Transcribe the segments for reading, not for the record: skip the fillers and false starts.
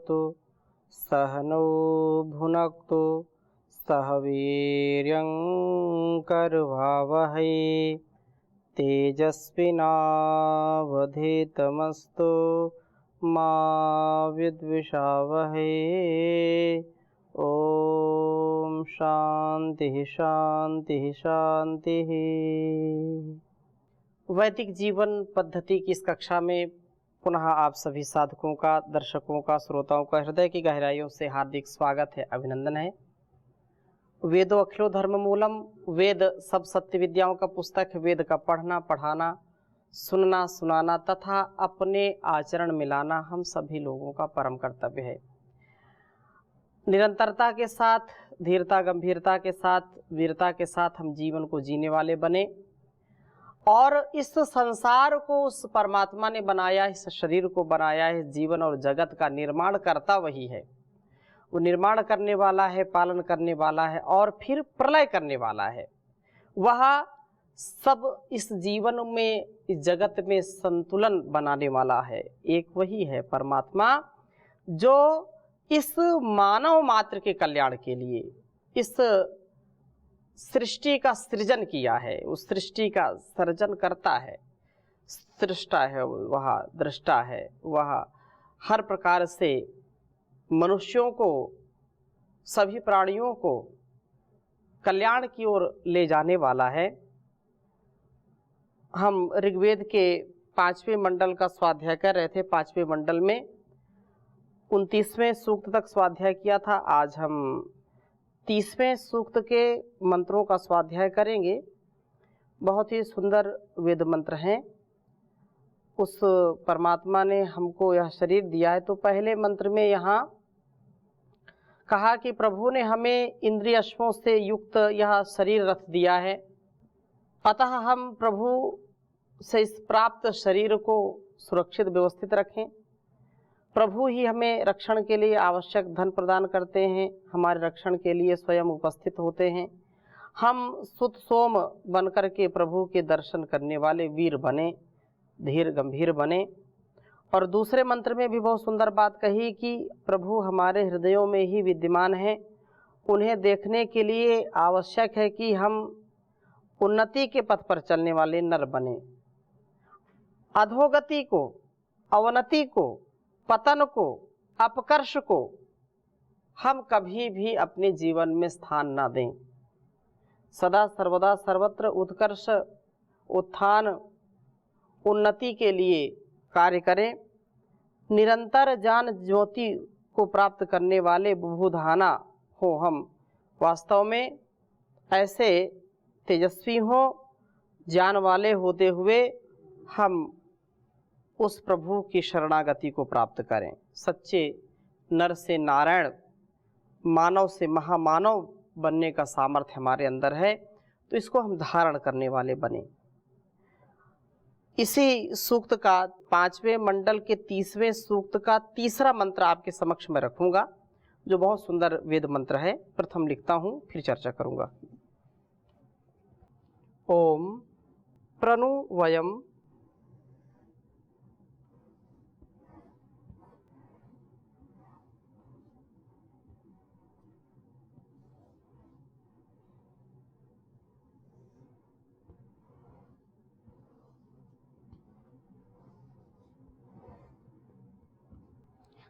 भवतु। सह नो भुनक्तु सह वीर्यं करवावहै तेजस्विनावधीतमस्तु मा विद्विषावहै। ओम शांति शांति शांति। वैदिक जीवन पद्धति की इस कक्षा में पुनः आप सभी साधकों का, दर्शकों का, श्रोताओं का हृदय की गहराइयों से हार्दिक स्वागत है, अभिनंदन है। वेदो अखिलो धर्म मूलम, वेद सब सत्य विद्याओं का पुस्तक। वेद का पढ़ना, पढ़ाना, सुनना, सुनाना तथा अपने आचरण में लाना हम सभी लोगों का परम कर्तव्य है। निरंतरता के साथ, धीरता, गंभीरता के साथ, वीरता के साथ हम जीवन को जीने वाले बने और इस संसार को उस परमात्मा ने बनाया, इस शरीर को बनाया, इस जीवन और जगत का निर्माण करता वही है। वो निर्माण करने वाला है, पालन करने वाला है और फिर प्रलय करने वाला है। वह सब इस जीवन में, इस जगत में संतुलन बनाने वाला है। एक वही है परमात्मा जो इस मानव मात्र के कल्याण के लिए इस सृष्टि का सृजन किया है। उस सृष्टि का सर्जन करता है, सृष्टा है, वह दृष्टा है, वह हर प्रकार से मनुष्यों को, सभी प्राणियों को कल्याण की ओर ले जाने वाला है। हम ऋग्वेद के 5वें मंडल का स्वाध्याय कर रहे थे। 5वें मंडल में 29वें सूक्त तक स्वाध्याय किया था। आज हम 30वें सूक्त के मंत्रों का स्वाध्याय करेंगे। बहुत ही सुंदर वेद मंत्र हैं। उस परमात्मा ने हमको यह शरीर दिया है, तो पहले मंत्र में यहाँ कहा कि प्रभु ने हमें इंद्रिय अश्वों से युक्त यह शरीर रथ दिया है, अतः हम प्रभु से इस प्राप्त शरीर को सुरक्षित व्यवस्थित रखें। प्रभु ही हमें रक्षण के लिए आवश्यक धन प्रदान करते हैं, हमारे रक्षण के लिए स्वयं उपस्थित होते हैं। हम सुत सोम बनकर के प्रभु के दर्शन करने वाले वीर बने, धीर गंभीर बने। और दूसरे मंत्र में भी बहुत सुंदर बात कही कि प्रभु हमारे हृदयों में ही विद्यमान हैं, उन्हें देखने के लिए आवश्यक है कि हम उन्नति के पथ पर चलने वाले नर बने। अधोगति को, अवनति को, पतन को, अपकर्ष को हम कभी भी अपने जीवन में स्थान ना दें। सदा सर्वदा सर्वत्र उत्कर्ष, उत्थान, उन्नति के लिए कार्य करें। निरंतर ज्ञान ज्योति को प्राप्त करने वाले बुभुधाना हो हम। वास्तव में ऐसे तेजस्वी हों, ज्ञान वाले होते हुए हम उस प्रभु की शरणागति को प्राप्त करें। सच्चे नर से नारायण, मानव से महामानव बनने का सामर्थ्य हमारे अंदर है, तो इसको हम धारण करने वाले बने। इसी सूक्त का 5वें मंडल के 30वें सूक्त का तीसरा मंत्र आपके समक्ष में रखूंगा, जो बहुत सुंदर वेद मंत्र है। प्रथम लिखता हूं, फिर चर्चा करूंगा। ओम प्रणु वयम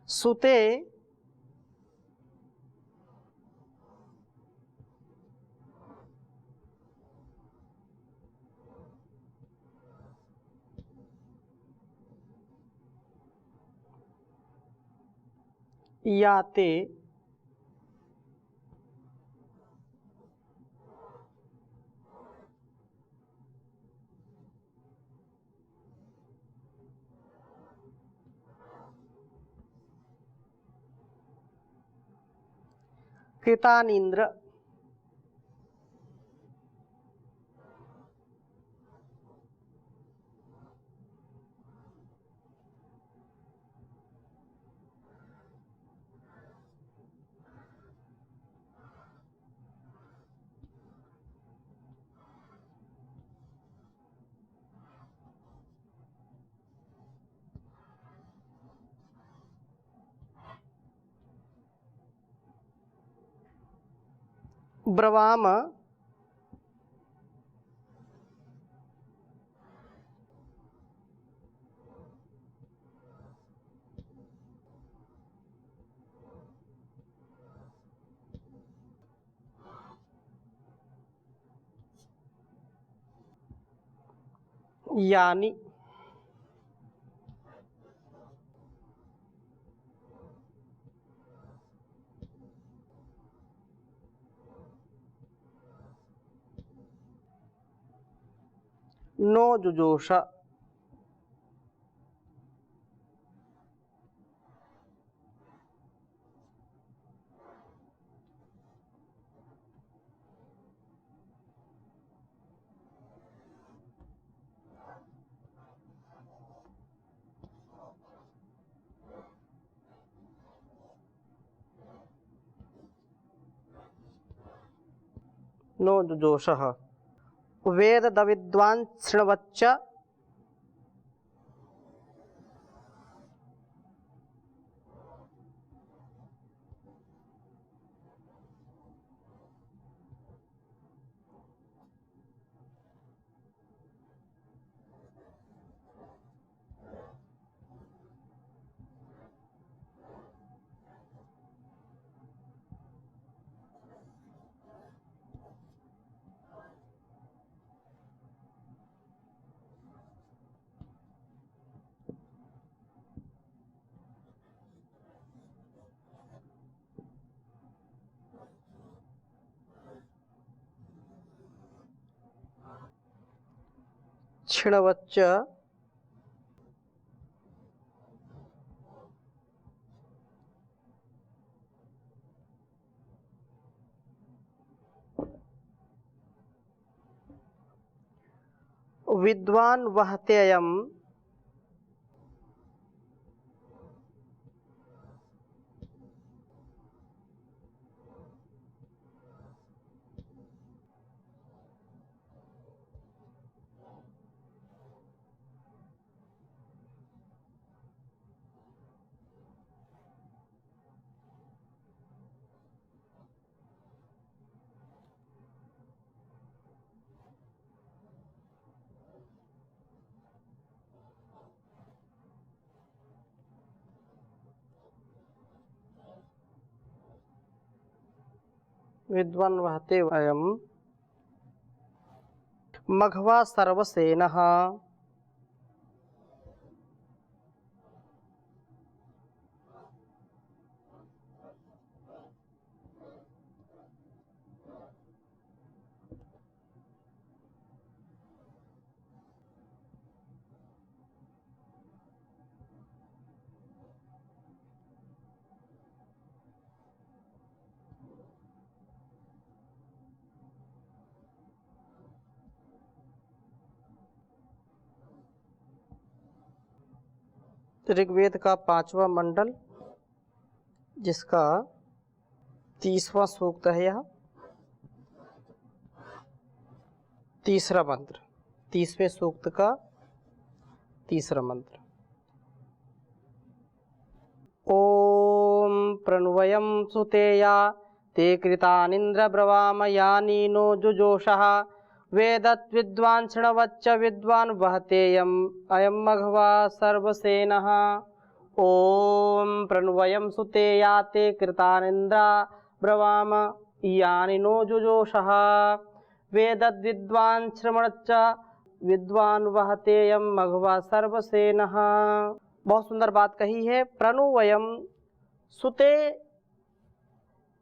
सुते याते कृतानींद्र ब्रवाम यानी। नो जुजोष। नो जुजोषः। वेद विद्वान् शृण्वच्च क्षिणवच्च विद्वान् वहत्ययम् विद्वान् वहत्ययम् मघवा सर्वसेनः। ऋग्वेद का 5वां मंडल, जिसका 30वां सूक्त है। यह तीसरा मंत्र, 30वें सूक्त का तीसरा मंत्र। ओम प्रणवयं सुतेया ते कृतानिन्द्र ब्रवाम यानी नो जुजोषः वेदत् विद्वान् शृण्वच्च विद्वान् वहतेयम् अयं मघवा सर्वसेनः। ओम प्रणवयं सुतेया ते कृतानिन्द्र ब्रवाम यानी नो जुजोषः वेदत् विद्वान् शृण्वच्च विद्वान् वहतेयम् मघवा सर्वसेनः। बहुत सुंदर बात कही है। प्रणुवयम सुते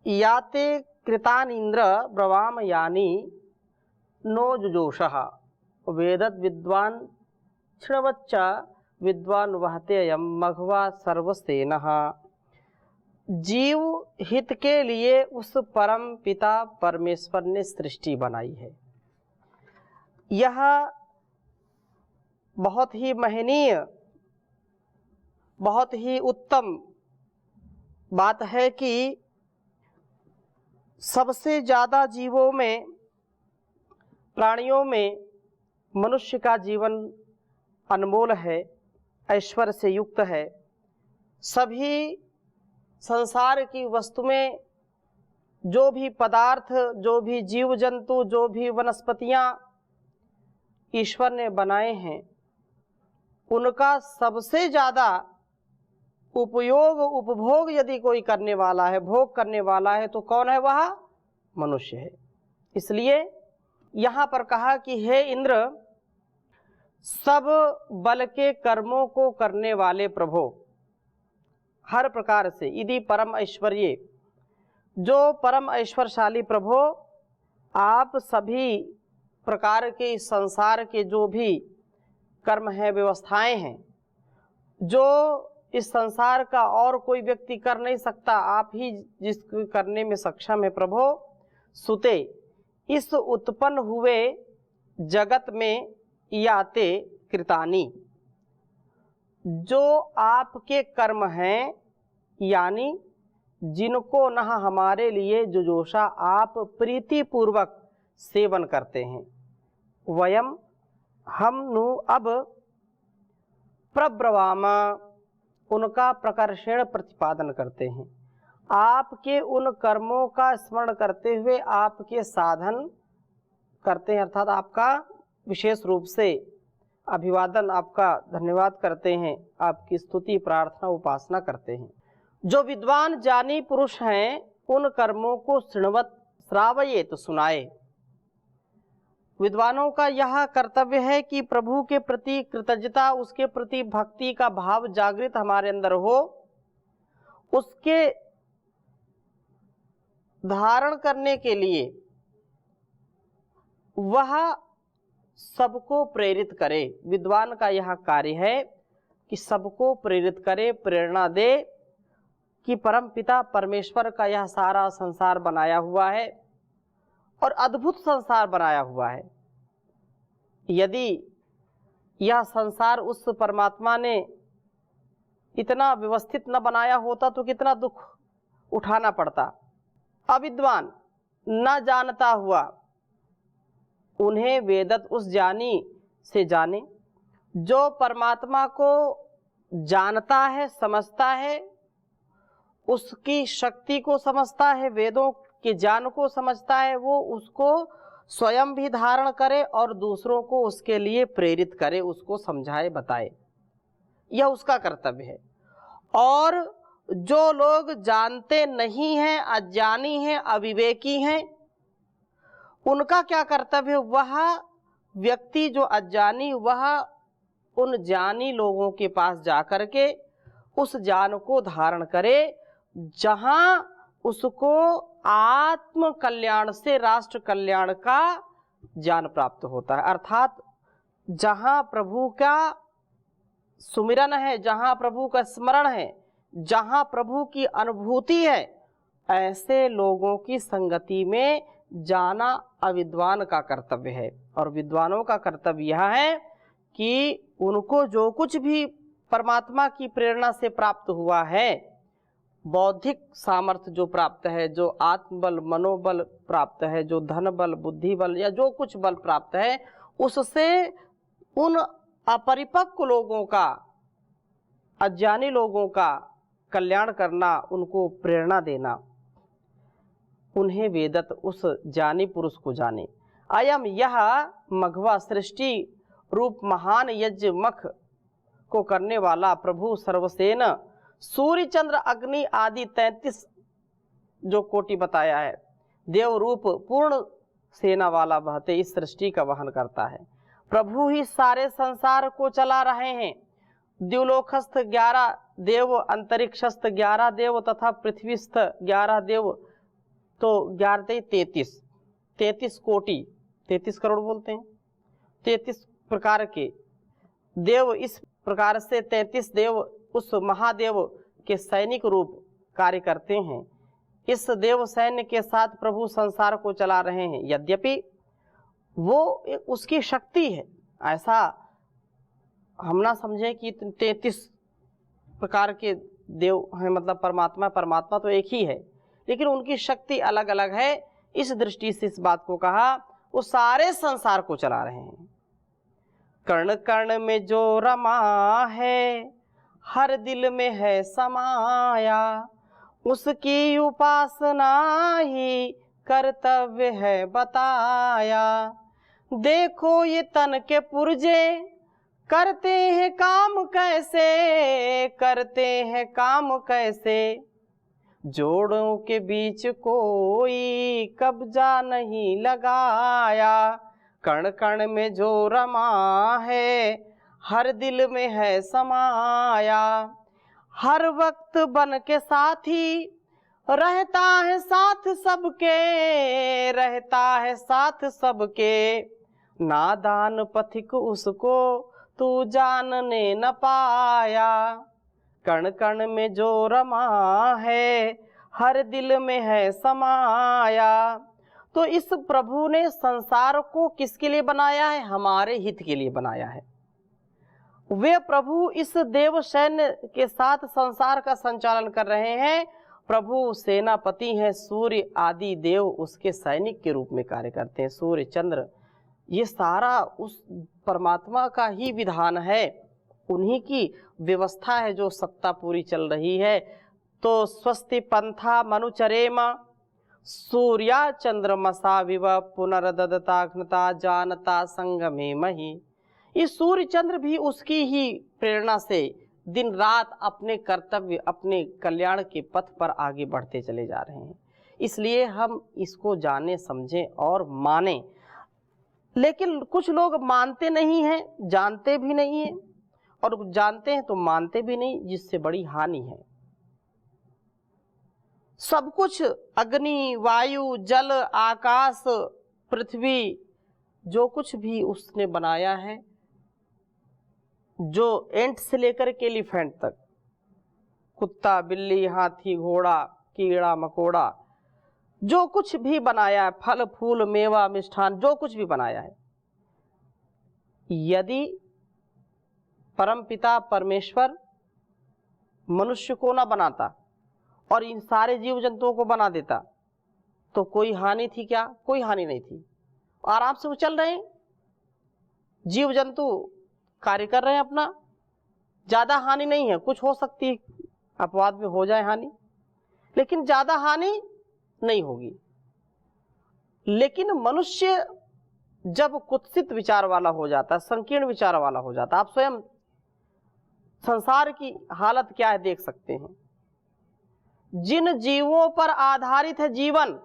याते कृतान इंद्र ब्रवाम यानी नो जुजोषः वेदत् विद्वान् शृण्वच्च विद्वान् वहतेयम् मघवा सर्वसेनः। जीव हित के लिए उस परम पिता परमेश्वर ने सृष्टि बनाई है। यह बहुत ही महनीय, बहुत ही उत्तम बात है कि सबसे ज़्यादा जीवों में, प्राणियों में मनुष्य का जीवन अनमोल है, ऐश्वर्य से युक्त है। सभी संसार की वस्तुएं जो भी पदार्थ, जो भी जीव जंतु, जो भी वनस्पतियां ईश्वर ने बनाए हैं, उनका सबसे ज़्यादा उपयोग, उपभोग यदि कोई करने वाला है, भोग करने वाला है, तो कौन है? वह मनुष्य है। इसलिए यहाँ पर कहा कि हे इंद्र, सब बल के कर्मों को करने वाले प्रभु, हर प्रकार से यदि परम ऐश्वर्य, जो परम ऐश्वर्यशाली प्रभु, आप सभी प्रकार के इस संसार के जो भी कर्म हैं, व्यवस्थाएं हैं, जो इस संसार का और कोई व्यक्ति कर नहीं सकता, आप ही जिसको करने में सक्षम है प्रभु, सुते इस उत्पन्न हुए जगत में याते कृतानी, जो आपके कर्म हैं, यानी जिनको न हमारे लिए जुजोषा आप प्रीति पूर्वक सेवन करते हैं, वयम हम नु अब प्रब्रवामा, उनका प्रकर्षण प्रतिपादन करते हैं। आपके उन कर्मों का स्मरण करते हुए आपके साधन करते हैं, अर्थात आपका विशेष रूप से अभिवादन, आपका धन्यवाद करते हैं, आपकी स्तुति, प्रार्थना, उपासना करते हैं। जो विद्वान ज्ञानी पुरुष हैं, उन कर्मों को शृण्वत श्रावयेत, सुनाए। विद्वानों का यह कर्तव्य है कि प्रभु के प्रति कृतज्ञता, उसके प्रति भक्ति का भाव जागृत हमारे अंदर हो, उसके धारण करने के लिए वह सबको प्रेरित करे। विद्वान का यह कार्य है कि सबको प्रेरित करे, प्रेरणा दे कि परम पिता परमेश्वर का यह सारा संसार बनाया हुआ है और अद्भुत संसार बनाया हुआ है। यदि यह संसार उस परमात्मा ने इतना व्यवस्थित न बनाया होता तो कितना दुख उठाना पड़ता। अविद्वान, न जानता हुआ, उन्हें वेदत उस ज्ञानी से जाने जो परमात्मा को जानता है, समझता है, उसकी शक्ति को समझता है, वेदों के ज्ञान को समझता है, वो उसको स्वयं भी धारण करे और दूसरों को उसके लिए प्रेरित करे, उसको समझाए, बताए। यह उसका कर्तव्य है। और जो लोग जानते नहीं हैं, अज्ञानी हैं, अविवेकी हैं, उनका क्या कर्तव्य है? वह व्यक्ति जो अज्ञानी, वह उन ज्ञानी लोगों के पास जाकर के उस ज्ञान को धारण करे, जहां उसको आत्म कल्याण से राष्ट्र कल्याण का ज्ञान प्राप्त होता है। अर्थात जहां प्रभु का सुमिरन है, जहां प्रभु का स्मरण है, जहां प्रभु की अनुभूति है, ऐसे लोगों की संगति में जाना अविद्वान का कर्तव्य है। और विद्वानों का कर्तव्य यह है कि उनको जो कुछ भी परमात्मा की प्रेरणा से प्राप्त हुआ है, बौद्धिक सामर्थ्य जो प्राप्त है, जो आत्मबल, मनोबल प्राप्त है, जो धन बल, बुद्धि बल या जो कुछ बल प्राप्त है, उससे उन अपरिपक्व लोगों का, अज्ञानी लोगों का कल्याण करना, उनको प्रेरणा देना, उन्हें वेदत उस ज्ञानी पुरुष को जाने। अयम यह मघवा सृष्टि रूप महान यज्ञ मख को करने वाला प्रभु सर्वसेन सूर्य चंद्र अग्नि आदि 33 जो कोटि बताया है, देव रूप पूर्ण सेना वाला बहते इस सृष्टि का वहन करता है। प्रभु ही सारे संसार को चला रहे हैं। द्युलोकस्थ 11 देव, अंतरिक्षस्थ 11 देव तथा पृथ्वीस्थ 11 देव, तो 11 33 कोटि, 33 करोड़ बोलते हैं, 33 प्रकार के देव। इस प्रकार से 33 देव उस महादेव के सैनिक रूप कार्य करते हैं। इस देव सैन्य के साथ प्रभु संसार को चला रहे हैं। यद्यपि वो उसकी शक्ति है, ऐसा हम ना समझें कि 33 प्रकार के देव हैं, मतलब परमात्मा तो एक ही है, लेकिन उनकी शक्ति अलग अलग है। इस दृष्टि से इस बात को कहा, वो सारे संसार को चला रहे हैं। कर्ण कर्ण में जो रमा है, हर दिल में है समाया, उसकी उपासना ही कर्तव्य है बताया। देखो ये तन के पुर्जे करते हैं काम कैसे, करते हैं काम कैसे, जोड़ों के बीच कोई कब्जा नहीं लगाया। कण कण में जो रमा है हर दिल में है समाया। हर वक्त बन के साथी रहता है साथ सबके, रहता है साथ सबके, नादान पथिक उसको तू जानने न पाया। कण कण में जो रमा है हर दिल में है समाया। तो इस प्रभु ने संसार को किसके लिए बनाया है? हमारे हित के लिए बनाया है। वे प्रभु इस देव सैन्य के साथ संसार का संचालन कर रहे हैं। प्रभु सेनापति हैं, सूर्य आदि देव उसके सैनिक के रूप में कार्य करते हैं। सूर्य चंद्र ये सारा उस परमात्मा का ही विधान है, उन्हीं की व्यवस्था है जो सत्ता पूरी चल रही है। तो स्वस्ति पंथा मनुचरेम सूर्या चंद्रमसा विव पुनर्ददताघ्नता जानता संगमे मही। ये सूर्य चंद्र भी उसकी ही प्रेरणा से दिन रात अपने कर्तव्य, अपने कल्याण के पथ पर आगे बढ़ते चले जा रहे हैं। इसलिए हम इसको जाने, समझें और मानें। लेकिन कुछ लोग मानते नहीं हैं, जानते भी नहीं हैं, और जानते हैं तो मानते भी नहीं, जिससे बड़ी हानि है। सब कुछ अग्नि, वायु, जल, आकाश, पृथ्वी, जो कुछ भी उसने बनाया है, जो एंट से लेकर के एलिफेंट तक, कुत्ता, बिल्ली, हाथी, घोड़ा, कीड़ा मकोड़ा, जो कुछ भी बनाया है, फल फूल मेवा मिष्ठान, जो कुछ भी बनाया है, यदि परमपिता परमेश्वर मनुष्य को ना बनाता और इन सारे जीव जंतुओं को बना देता तो कोई हानि थी क्या? कोई हानि नहीं थी। आराम से वो चल रहे हैं, जीव जंतु कार्य कर रहे हैं अपना, ज्यादा हानि नहीं है। कुछ हो सकती है, अपवाद में हो जाए हानि, लेकिन ज्यादा हानि नहीं होगी। लेकिन मनुष्य जब कुत्सित विचार वाला हो जाता है, संकीर्ण विचार वाला हो जाता है, आप स्वयं संसार की हालत क्या है देख सकते हैं। जिन जीवों पर आधारित है जीवन,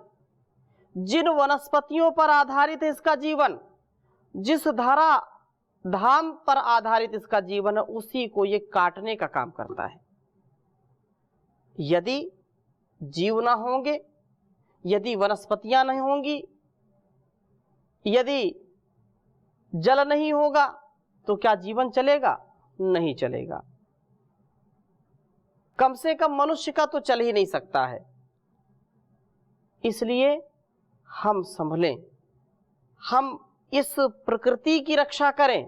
जिन वनस्पतियों पर आधारित है इसका जीवन, जिस धरा धाम पर आधारित इसका जीवन है, उसी को ये काटने का काम करता है। यदि जीव ना होंगे, यदि वनस्पतियां नहीं होंगी, यदि जल नहीं होगा, तो क्या जीवन चलेगा? नहीं चलेगा। कम से कम मनुष्य का तो चल ही नहीं सकता है। इसलिए हम संभलें, हम इस प्रकृति की रक्षा करें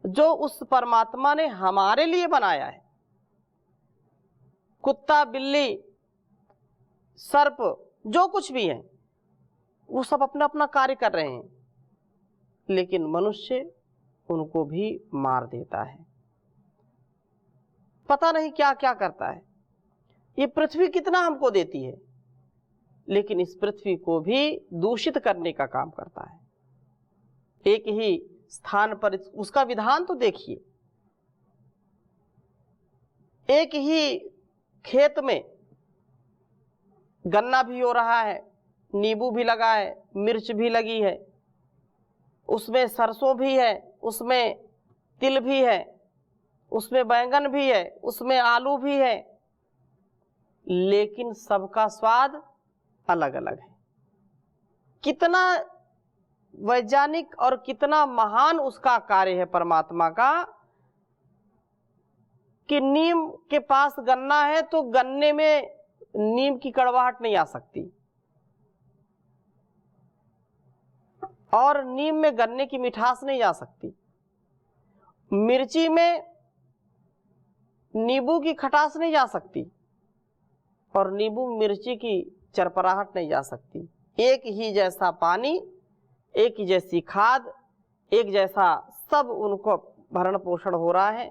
जो उस परमात्मा ने हमारे लिए बनाया है। कुत्ता, बिल्ली, सर्प, जो कुछ भी है, वो सब अपना अपना कार्य कर रहे हैं, लेकिन मनुष्य उनको भी मार देता है। पता नहीं क्या क्या करता है। ये पृथ्वी कितना हमको देती है, लेकिन इस पृथ्वी को भी दूषित करने का काम करता है। एक ही स्थान पर उसका विधान तो देखिए, एक ही खेत में गन्ना भी हो रहा है, नींबू भी लगा है, मिर्च भी लगी है, उसमें सरसों भी है, उसमें तिल भी है, उसमें बैंगन भी है, उसमें आलू भी है, लेकिन सबका स्वाद अलग अलग है। कितना वैज्ञानिक और कितना महान उसका कार्य है परमात्मा का कि नीम के पास गन्ना है तो गन्ने में नीम की कड़वाहट नहीं आ सकती, और नीम में गन्ने की मिठास नहीं आ सकती। मिर्ची में नींबू की खटास नहीं जा सकती, और नींबू मिर्ची की चरपराहट नहीं जा सकती। एक ही जैसा पानी, एक ही जैसी खाद, एक जैसा सब उनको भरण पोषण हो रहा है,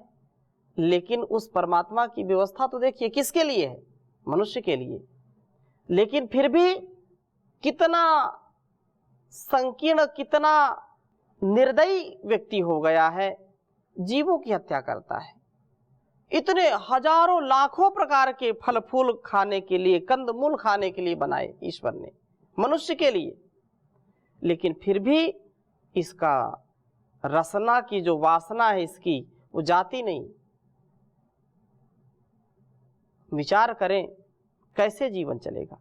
लेकिन उस परमात्मा की व्यवस्था तो देखिए किसके लिए है? मनुष्य के लिए, लेकिन फिर भी कितना संकीर्ण, कितना निर्दयी व्यक्ति हो गया है, जीवों की हत्या करता है। इतने हजारों लाखों प्रकार के फल फूल खाने के लिए, कंदमूल खाने के लिए बनाए ईश्वर ने मनुष्य के लिए, लेकिन फिर भी इसका रसना की जो वासना है इसकी, वो जाती नहीं। विचार करें कैसे जीवन चलेगा।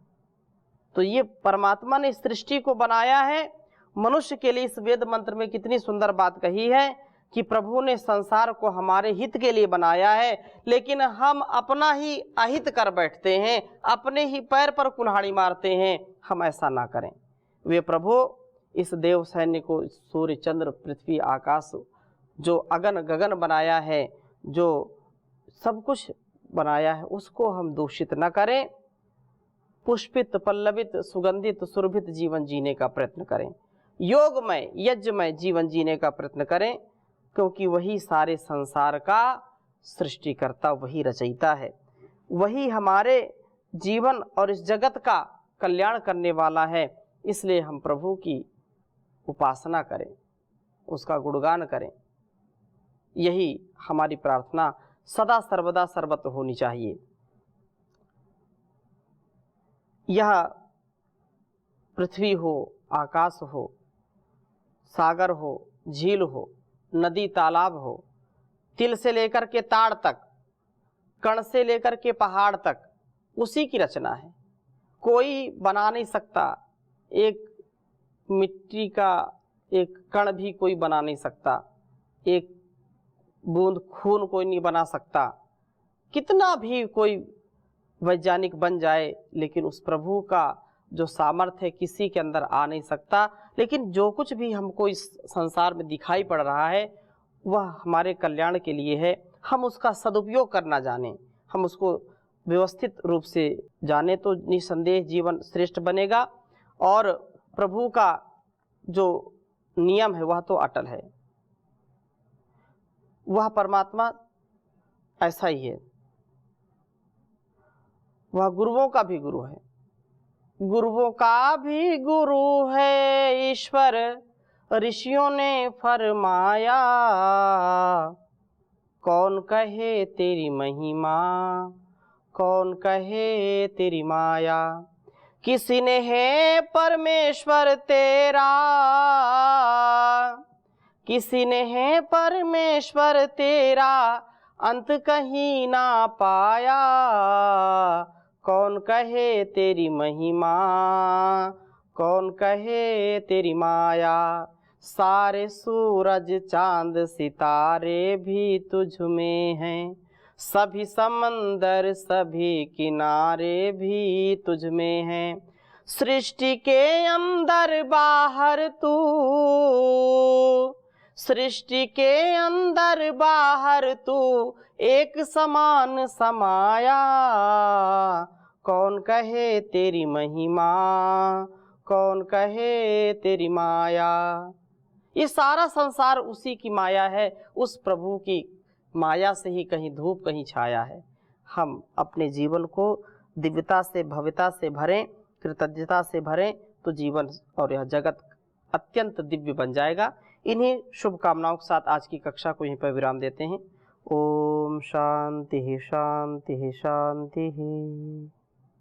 तो ये परमात्मा ने सृष्टि को बनाया है मनुष्य के लिए। इस वेद मंत्र में कितनी सुंदर बात कही है कि प्रभु ने संसार को हमारे हित के लिए बनाया है, लेकिन हम अपना ही अहित कर बैठते हैं, अपने ही पैर पर कुल्हाड़ी मारते हैं। हम ऐसा ना करें। वे प्रभु इस देव सैन्य को, सूर्य चंद्र पृथ्वी आकाश, जो अगन गगन बनाया है, जो सब कुछ बनाया है, उसको हम दूषित न करें। पुष्पित पल्लवित सुगंधित सुरभित जीवन जीने का प्रयत्न करें, योगमय यज्ञमय जीवन जीने का प्रयत्न करें, क्योंकि वही सारे संसार का सृष्टिकर्ता, वही रचयिता है, वही हमारे जीवन और इस जगत का कल्याण करने वाला है। इसलिए हम प्रभु की उपासना करें, उसका गुणगान करें। यही हमारी प्रार्थना सदा सर्वदा सर्वत्र होनी चाहिए। यह पृथ्वी हो, आकाश हो, सागर हो, झील हो, नदी तालाब हो, तिल से लेकर के ताड़ तक, कण से लेकर के पहाड़ तक, उसी की रचना है। कोई बना नहीं सकता। एक मिट्टी का एक कण भी कोई बना नहीं सकता, एक बूंद खून कोई नहीं बना सकता। कितना भी कोई वैज्ञानिक बन जाए, लेकिन उस प्रभु का जो सामर्थ्य है किसी के अंदर आ नहीं सकता। लेकिन जो कुछ भी हमको इस संसार में दिखाई पड़ रहा है, वह हमारे कल्याण के लिए है। हम उसका सदुपयोग करना जानें, हम उसको व्यवस्थित रूप से जाने, तो निसंदेह जीवन श्रेष्ठ बनेगा। और प्रभु का जो नियम है वह तो अटल है। वह परमात्मा ऐसा ही है, वह गुरुओं का भी गुरु है, गुरुओं का भी गुरु है ईश्वर, ऋषियों ने फरमाया। कौन कहे तेरी महिमा, कौन कहे तेरी माया। किसी ने है परमेश्वर तेरा, किसी ने है परमेश्वर तेरा, अंत कहीं ना पाया। कौन कहे तेरी महिमा, कौन कहे तेरी माया। सारे सूरज चांद सितारे भी तुझ में हैं, सभी समंदर सभी किनारे भी तुझ में हैं। सृष्टि के अंदर बाहर तू, सृष्टि के अंदर बाहर तू एक समान समाया। कौन कहे तेरी महिमा, कौन कहे तेरी माया। ये सारा संसार उसी की माया है, उस प्रभु की माया से ही कहीं धूप कहीं छाया है। हम अपने जीवन को दिव्यता से भव्यता से भरें, कृतज्ञता से भरें, तो जीवन और यह जगत अत्यंत दिव्य बन जाएगा। इन्हीं शुभकामनाओं के साथ आज की कक्षा को यहीं पर विराम देते हैं। ओम शांति शांति शांति।